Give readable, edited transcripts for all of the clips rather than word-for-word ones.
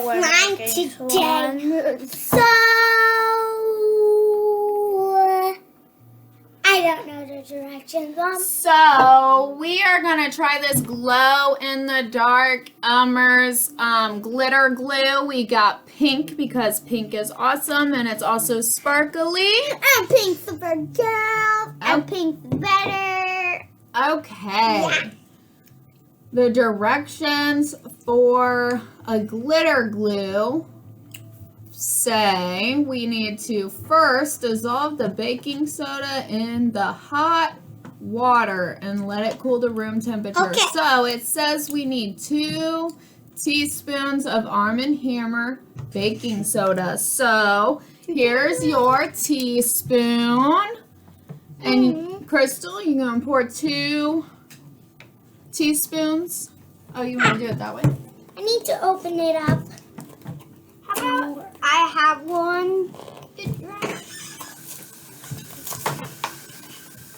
We're making slime today. So I don't know the directions, Mom. So we are gonna try this glow in the dark Elmer's glitter glue. We got pink because pink is awesome and it's also sparkly. And pink's the girl. And pink's better. Okay. Yeah. The directions for a glitter glue say we need to first dissolve the baking soda in the hot water and let it cool to room temperature. Okay. So it says we need 2 teaspoons of Arm & Hammer baking soda. So here's your teaspoon. And Crystal, you're going to pour 2 teaspoons. Oh, you want to do it that way? I need to open it up. How about I have one?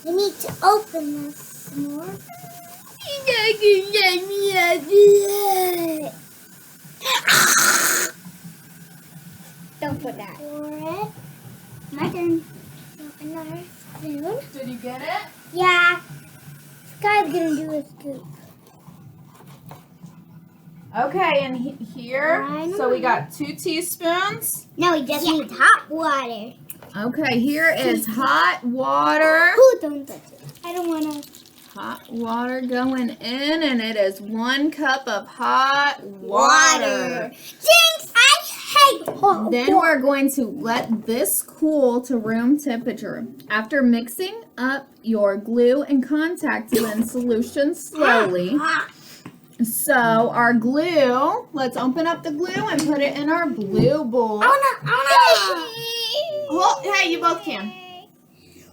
I need to open this more. Don't put that. Pour it. My turn. Another spoon. Did you get it? Yeah. Sky's gonna do a scoop. Okay, and here, so we got 2 teaspoons. No, we just need hot water. Okay, here is hot water. Ooh, don't touch it. I don't wanna. Hot water going in, and it is 1 cup of hot water. Jinx, I hate hot Then water. we're going to let this cool to room temperature. After mixing up your glue and contact lens solution slowly. So our glue, let's open up the glue and put it in our blue bowl. Well, hey, you both can.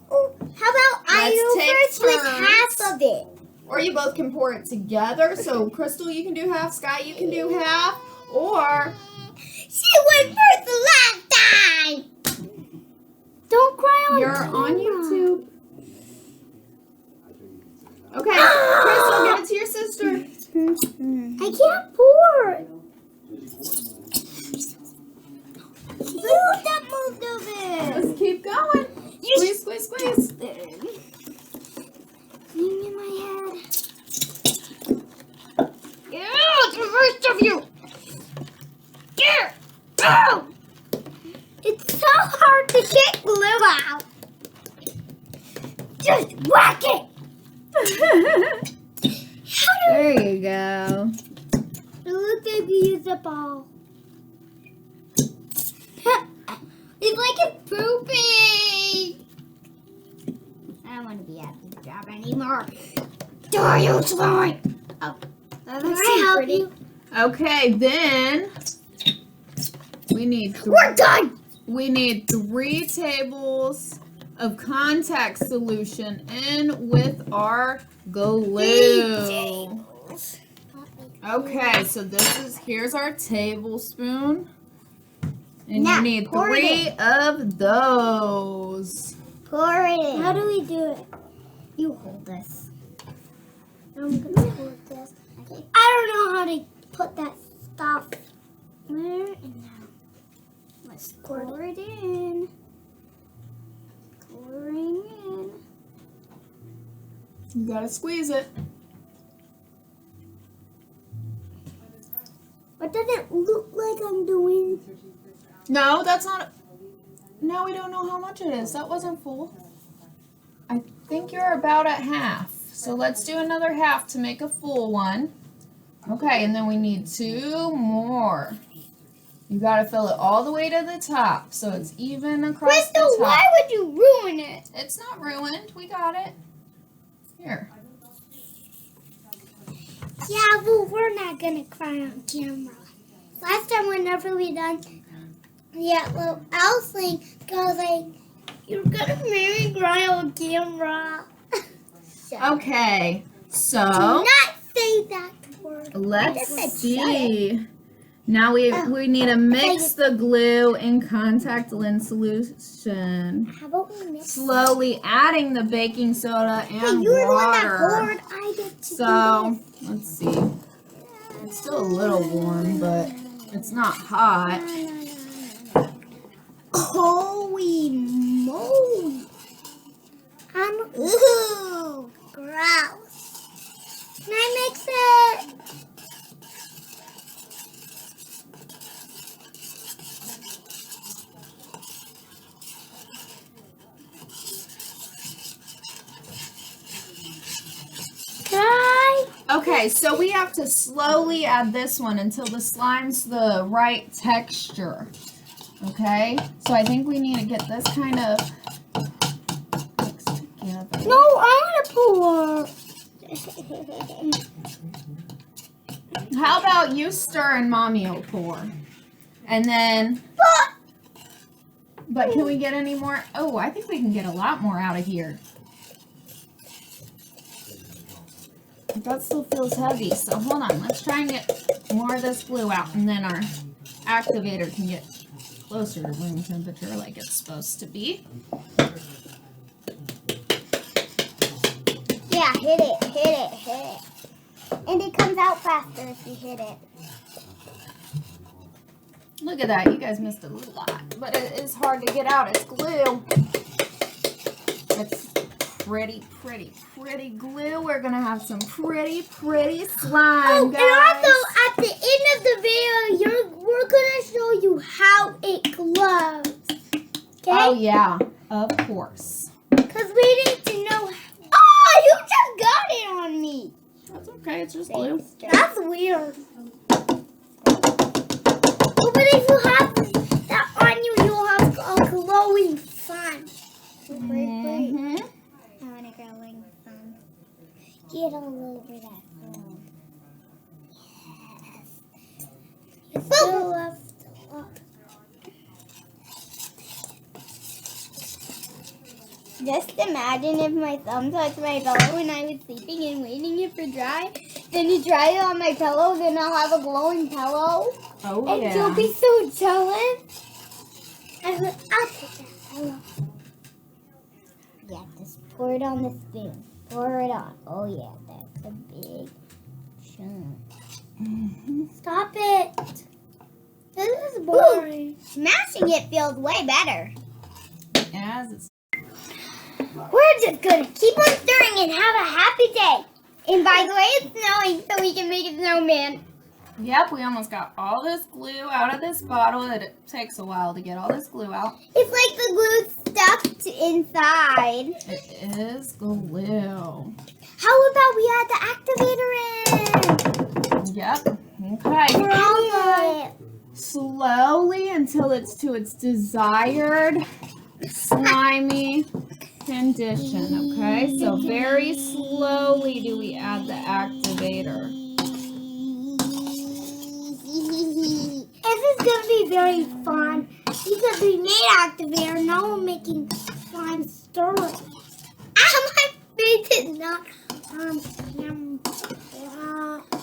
Oh, how about I Let's do take first with turns. half of it? Or you both can pour it together. So Crystal, you can do half. Sky, you can do half. Or She went first the last time. Don't cry on you're camera. on YouTube. Okay, Crystal, give it to your sister. I can't pour. That moved of it. Let's keep going. Squeeze, squeeze, squeeze. Leave me in my head. Yeah, the rest of you. Here. Oh. It's so hard to get glue out. Just whack it. There you go. It looks like we used a ball. It's like it's pooping. I don't want to be at this job anymore. Do you slime? Oh, can I help you? Okay, then we need We're done. We need 3 tables of contact solution in with our glue. Okay, so here's our tablespoon. And Now, you need pour it 3 of those. Pour it in. How do we do it? You hold this. I'm gonna hold this. Okay. I don't know how to put that stuff. Where and now? Let's pour it in. Pouring in. You gotta squeeze it. What does it look like I'm doing? No, that's not. Now we don't know how much it is. That wasn't full. I think you're about at half. So let's do another half to make a full one. Okay, and then we need 2 more. You gotta fill it all the way to the top so it's even across Crystal, the top. why would you ruin it? It's not ruined. We got it. Here. Yeah, well, we're not gonna cry on camera. Last time, whenever we done, well, Alexis goes like, "You're gonna make me cry on camera." Okay, so Do not say that word. let's see. Now we need to mix the glue and contact lens solution. How about we mix? Slowly adding the baking soda Hey, and you were the one that water. poured. I get to So do let's see. It's still a little warm, but It's not hot. Holy moly! Ooh, gross. Can I mix it? Can I? Okay, so we have to slowly add this one until the slime's the right texture. Okay, so I think we need to get this kind of mixed together. No, I want to pour. How about you stir and Mommy will pour? And then, but can we get any more? Oh, I think we can get a lot more out of here. That still feels heavy, so hold on. Let's try and get more of this glue out, and then our activator can get closer to room temperature like it's supposed to be. Yeah, hit it. And it comes out faster if you hit it. Look at that. You guys missed a lot, but it is hard to get out. It's glue. It's pretty glue. We're going to have some pretty slime, guys. And also, at the end of the video, we're going to show you how it glows. Okay? Oh, yeah. Of course. Because we need to know. Oh, you just got it on me. That's okay. It's just glue. That's weird. Oh, but if you have that on you, you'll have a glowing sun. Mm-hmm. I want a glowing sun. Get all over that phone. Yes. You still have to look. Just imagine if my thumb touched my pillow when I was sleeping and waiting it for dry. Then you dry it on my pillow, then I'll have a glowing pillow. Oh, And yeah. you'll be so jealous. I'll take that pillow. Yeah, just pour it on the spoon. Pour it on. Oh, yeah, that's a big chunk. Stop it. This is boring. Smashing it feels way better. As it's We're just going to keep on stirring and have a happy day. And by the way, it's snowing, so we can make a snowman. Yep, we almost got all this glue out of this bottle. It takes a while to get all this glue out. It's like the glue stuck inside. It is glue. How about we add the activator in? Yep. Okay. We're all good. Slowly until it's to its desired slimy condition. Okay, so very slowly do we add the activator. This is going to be very fun because we made activator. Now we're making slime stir. My face is not on camera.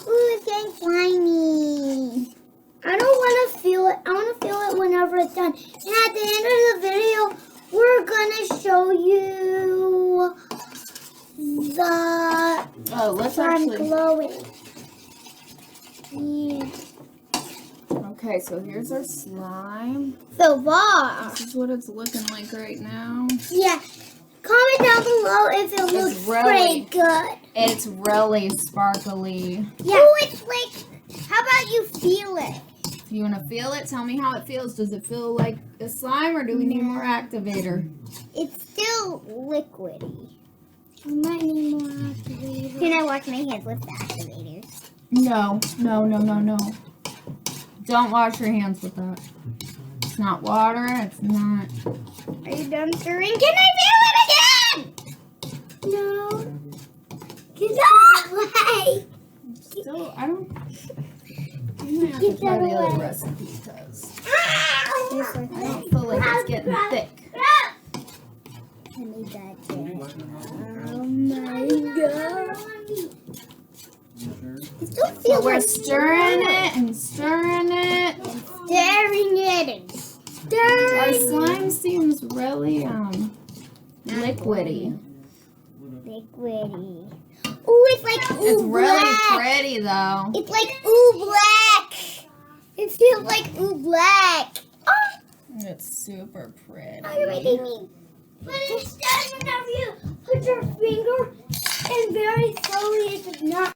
Ooh, it's getting slimy. I don't want to feel it. I want to feel it whenever it's done. And at the end of the video, we're going to show you the Let's slime actually. glowing. Yeah. Okay, so here's our slime. So far. This is what it's looking like right now. Yeah. Comment down below if it looks really- pretty good. It's really sparkly. Yeah. Ooh, it's like, how about you feel it? If you want to feel it, tell me how it feels. Does it feel like a slime or do we need more activator? It's still liquidy. We might need more activator. Can I wash my hands with the activators? No. Don't wash your hands with that. It's not water. It's not. Are you done stirring? Can I feel it again? No. Get that away. Still, I don't. I'm gonna have to try the other recipe because I don't feel like it's getting thick. I need that too. Oh my god. It still feels So we're like stirring it and stirring it. stirring it and Our stirring. slime seems really liquidy. Liquidy. Ooh, it's like ooh It's really black. pretty though. It's like ooh black. It feels like black. Oh, It's super pretty. now you're making me. But instead, whenever you put your finger and very slowly, it does not